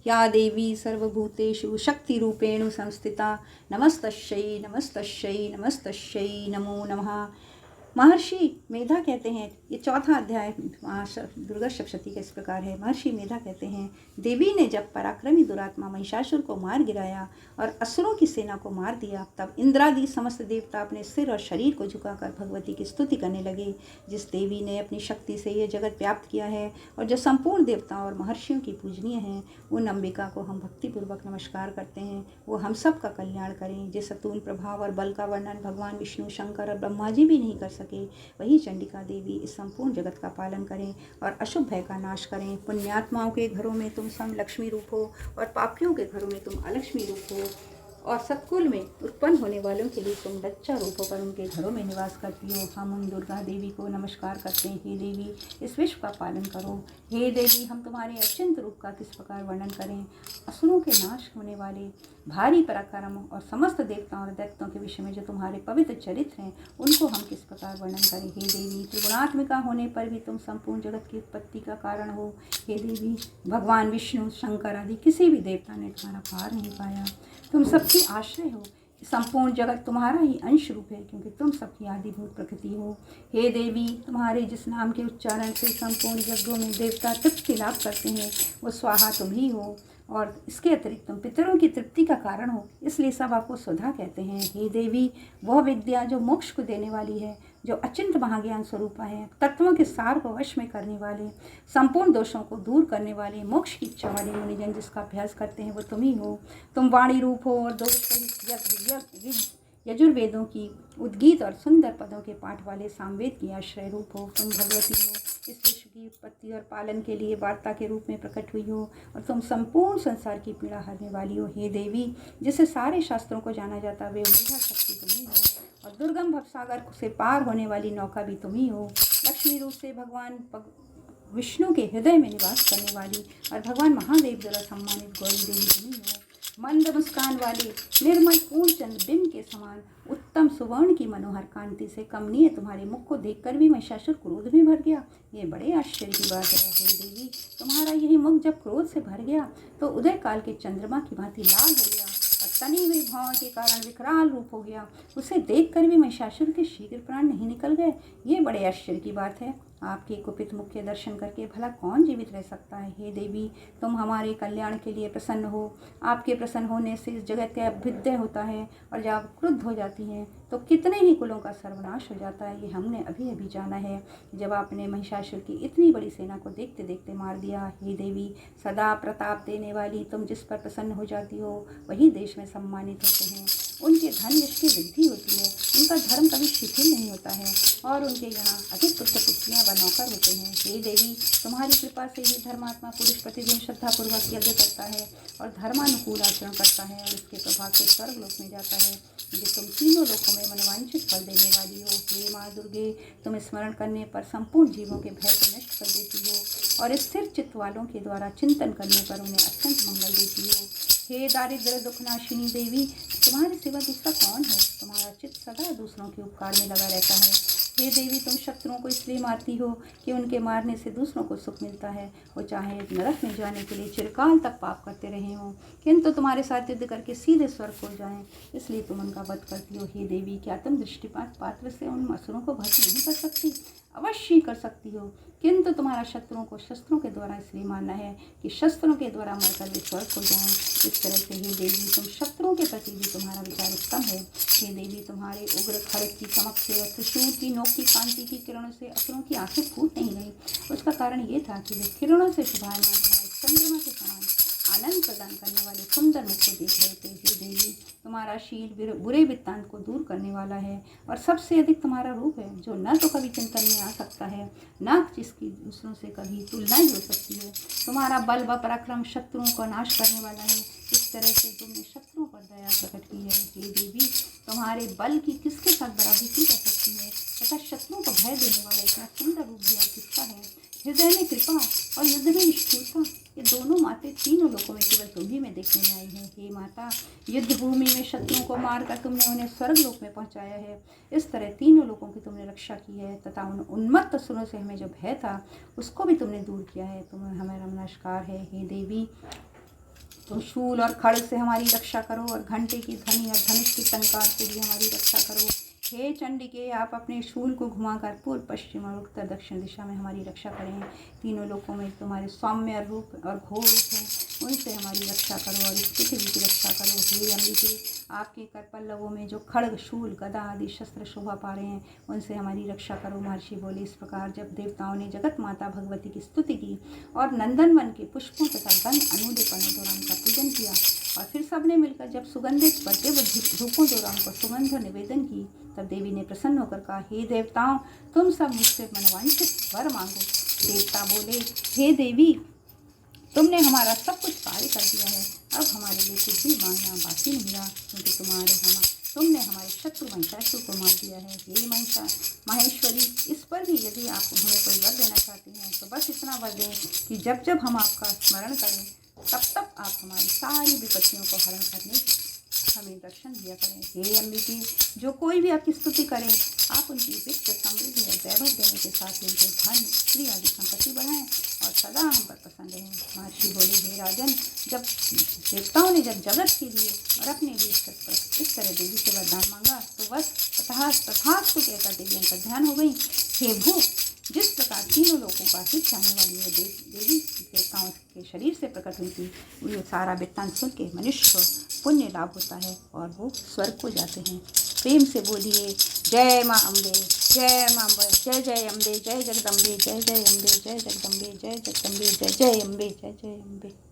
या देवी सर्वभूतेषु शक्तिरूपेण संस्थिता नमस्तस्यै नमस्तस्यै नमस्तस्यै नमो नमः। महर्षि मेधा कहते हैं, ये चौथा अध्याय दुर्गा सप्तशती का इस प्रकार है। महर्षि मेधा कहते हैं, देवी ने जब पराक्रमी दुरात्मा महिषासुर को मार गिराया और असुरों की सेना को मार दिया, तब इंद्रादि समस्त देवता अपने सिर और शरीर को झुकाकर भगवती की स्तुति करने लगे। जिस देवी ने अपनी शक्ति से यह जगत व्याप्त किया है और जो संपूर्ण देवताओं और महर्षियों की पूजनीय हैं, उन अंबिका को हम भक्तिपूर्वक नमस्कार करते हैं। वो हम सब का कल्याण करें। जिस अतुल प्रभाव और बल का वर्णन भगवान विष्णु, शंकर और ब्रह्मा जी भी नहीं कर सके, वही चंडिका देवी इस संपूर्ण जगत का पालन करें और अशुभ भय का नाश करें। पुण्यात्माओं के घरों में तुम सम लक्ष्मी रूप हो और पापियों के घरों में तुम अलक्ष्मी रूप हो, और सत्कुल में उत्पन्न होने वालों के लिए तुम लज्जा रूप होकर उनके घरों में निवास करती हो। हम उन दुर्गा देवी को नमस्कार करते हैं। हे देवी, इस विश्व का पालन करो। हे देवी, हम तुम्हारे अचिंत रूप का किस प्रकार वर्णन करें। असुरों के नाश होने वाले भारी पराक्रम और समस्त देवताओं और दैत्यों के विषय में जो तुम्हारे पवित्र चरित्र हैं, उनको हम किस प्रकार वर्णन करें। हे देवी, त्रिगुणात्मिका होने पर भी तुम संपूर्ण जगत की उत्पत्ति का कारण हो। हे देवी, भगवान विष्णु, शंकर आदि किसी भी देवता ने तुम्हारा पार नहीं पाया। तुम सबकी आश्रय हो। संपूर्ण जगत तुम्हारा ही अंश रूप है, क्योंकि तुम सबकी आदिभूत प्रकृति हो। हे देवी, तुम्हारे जिस नाम के उच्चारण से संपूर्ण यज्ञों में देवता तृप्ति लाभ करते हैं, वो स्वाहा तुम ही हो, और इसके अतिरिक्त तुम पितरों की तृप्ति का कारण हो, इसलिए सब आपको सुधा कहते हैं। हे देवी, वह विद्या जो मोक्ष को देने वाली है, जो अचिंत महाज्ञान स्वरूपा है, तत्वों के सार को वश में करने वाले, संपूर्ण दोषों को दूर करने वाले, मोक्ष की इच्छा वाले मुनिजन जिसका अभ्यास करते हैं, वो तुम ही हो। तुम वाणी रूप हो और दोष यजुर्वेदों की उद्गीत और सुंदर पदों के पाठ वाले सामवेद की आश्रय रूप हो। तुम भगवती हो, इस विश्व की उत्पत्ति और पालन के लिए वार्ता के रूप में प्रकट हुई हो, और तुम संपूर्ण संसार की पीड़ा हरने वाली हो। हे देवी, जिसे सारे शास्त्रों को जाना जाता वे मेधा शक्ति तुम ही हो, और दुर्गम भवसागर से पार होने वाली नौका भी तुम ही हो। लक्ष्मी रूप से भगवान विष्णु के हृदय में निवास करने वाली और भगवान महादेव द्वारा सम्मानित गौरी देवी तुम ही हो। मंद मुस्कान वाले निर्मल पूर्ण चंद्र बिंब के समान उत्तम सुवर्ण की मनोहर कांति से कमनीय तुम्हारे मुख को देखकर भी महिषासुर क्रोध में भर गया। ये बड़े आश्चर्य की बात है। हे देवी, तुम्हारा यही मुख जब क्रोध से भर गया तो उदय काल के चंद्रमा की भांति लाल हो गया और तनी हुई भाव के कारण विकराल रूप हो गया। उसे देखकर भी महिषासुर के शीघ्र प्राण नहीं निकल गए। ये बड़े आश्चर्य की बात है। आपके कुपित मुख के दर्शन करके भला कौन जीवित रह सकता है। हे देवी, तुम हमारे कल्याण के लिए प्रसन्न हो। आपके प्रसन्न होने से इस जगत का अभ्युदय होता है, और जब आप क्रुद्ध हो जाती हैं तो कितने ही कुलों का सर्वनाश हो जाता है। ये हमने अभी अभी जाना है, जब आपने महिषासुर की इतनी बड़ी सेना को देखते देखते मार दिया। हे देवी, सदा प्रताप देने वाली तुम जिस पर प्रसन्न हो जाती हो, वही देश में सम्मानित होते हैं। उनके धन यश की वृद्धि होती है, उनका धर्म कभी शिथिल नहीं होता है, और उनके यहाँ अधिक पुत्र पुत्रियाँ व नौकर होते हैं। हे देवी, तुम्हारी कृपा से ही धर्मात्मा पुरुष प्रतिदिन श्रद्धापूर्वक यज्ञ करता है और धर्मानुकूल आचरण करता है, और इसके प्रभाव से स्वर्ग लोक में जाता है, जो तुम तीनों लोकों में मनवांछित फल देने वाली हो। हे माँ दुर्गे, तुम स्मरण करने पर संपूर्ण जीवों के भय को नष्ट कर देती हो, और स्थिर चित्त वालों के द्वारा चिंतन करने पर उन्हें अत्यंत मंगल देती हो। हे दारिद्र्य दुखनाशिनी देवी, तुम्हारे सिवा दूसरा कौन है। तुम्हारा चित्त सदा दूसरों के उपकार में लगा रहता है। हे देवी, तुम शत्रुओं को इसलिए मारती हो कि उनके मारने से दूसरों को सुख मिलता है। वो चाहे नरक में जाने के लिए चिरकाल तक पाप करते रहे हों, किंतु तुम्हारे साथ युद्ध करके सीधे स्वर्ग हो जाएं, इसलिए तुम उनका वध करती हो। हे देवी, क्या तुम दृष्टिपात पात्र से उन असुरों को भस्म नहीं कर सकती। अवश्य कर सकती हो, किंतु तुम्हारा शत्रुओं को शस्त्रों के द्वारा इसलिए मारना है कि शस्त्रों के द्वारा मरकर वे स्वर्ग हो जाएं। इस तरह से हे देवी, तुम शत्रुओं के प्रति भी तुम्हारा विचार उत्तम है। हे देवी, तुम्हारे उग्र खड़ग की चमक से और त्रिशूल की नोक की कांति की किरणों से असुरों की आंखें फूट नहीं गई। उसका कारण ये था कि वे किरणों से शोभायमान चंद्रमा के समान आनंद प्रदान करने वाले सुंदर मुख को देख रहे थे। हे देवी, तुम्हारा शील बुरे वृत्तांत को दूर करने वाला है, और सबसे अधिक तुम्हारा रूप है, जो न तो कभी चिंतन में आ सकता है, न जिसकी दूसरों से कभी तुलना ही हो सकती है। तुम्हारा बल व पराक्रम शत्रुओं को नाश करने वाला है। इस तरह से तुमने शत्रुओं पर दया प्रकट की है। हे देवी, तुम्हारे बल की किसके साथ बराबरी की जा सकती है, तथा शत्रुओं को भय देने वाला इतना सुंदर रूप भी किसका है। हृदय में कृपा और युद्ध में निष्ठुरता, ये दोनों माते तीनों लोकों में केवल तुम्ही में देखने में आई है। हे माता, युद्ध भूमि में शत्रुओं को मारकर तुमने उन्हें स्वर्ग लोक में पहुंचाया है। इस तरह तीनों लोकों की तुमने रक्षा की है, तथा उन उन्मत्त असुरों से हमें जो भय था उसको भी तुमने दूर किया है। तुम्हें हमें नमस्कार है। हे देवी, तुम शूल और खड्ग से हमारी रक्षा करो और घंटे की ध्वनि और धनुष की टंकार से भी हमारी रक्षा करो। हे चंडिके, आप अपने शूल को घुमाकर पूर्व, पश्चिम और उत्तर दक्षिण दिशा में हमारी रक्षा करें। तीनों लोकों में तुम्हारे सौम्य रूप और घोर रूप हैं, उनसे हमारी रक्षा करो और इस पृथ्वी की रक्षा करो। हे अम्बिके, आपके कर पल्लवों में जो खड्ग, शूल, गदा आदि शस्त्र शोभा पा रहे हैं, उनसे हमारी रक्षा करो। महर्षि बोले, इस प्रकार जब देवताओं ने जगत माता भगवती की स्तुति की और नंदनवन के पुष्पों तथा गंध अनूदेपनों द्वारा उनका पूजन किया और फिर सबने मिलकर जब सुगंधित बद्य धूपों द्वारा उनको सुगंध निवेदन की, तब देवी ने प्रसन्न होकर कहा, हे देवताओं, तुम सब मुझसे मनवांछित वर मांगो। देवता बोले, हे देवी, तुमने हमारा सब कुछ कार्य कर दिया है, अब हमारे लिए कुछ भी मांगना बाकी नहीं रहा, क्योंकि तुमने हमारे शत्रु महिषासुर को मार दिया है। हे माहेश्वरी, इस पर भी यदि आप हमें कोई वर देना चाहती हैं तो बस इतना वर दें कि जब जब हम आपका स्मरण करें तब तब आप हमारी सारी विपत्तियों को हरण करने हमें दर्शन दिया करें। हे अम्बिके, जो कोई भी आपकी स्तुति करें, आप उनकी वित्त, समृद्धि और वैभव देने के साथ ही उनके धन, स्त्री आदि संपत्ति बढ़ाएं और सदा हम पर प्रसन्न रहें। महर्षि बोले, हे राजन, जब देवताओं ने जब जगत के लिए और अपने बीच इस तरह देवी से वरदान मांगा तो बस तथास्तु कहकर देवी उनका ध्यान हो गई। हे भू, जिस प्रकार तीनों लोगों का हित चाहने वाली वो देवी देवताओं के शरीर से प्रकट हुई थी, वो सारा वृत्तांत सुन के मनुष्य को पुण्य लाभ होता है और वो स्वर्ग को जाते हैं। प्रेम से बोलिए, जय माँ अम्बे, जय माँ अम्बे, जय जय अम्बे, जय जगदम्बे, जय जय अम्बे, जय जगदम्बे, जय जगदम्बे, जय जय अम्बे, जय जय अम्बे।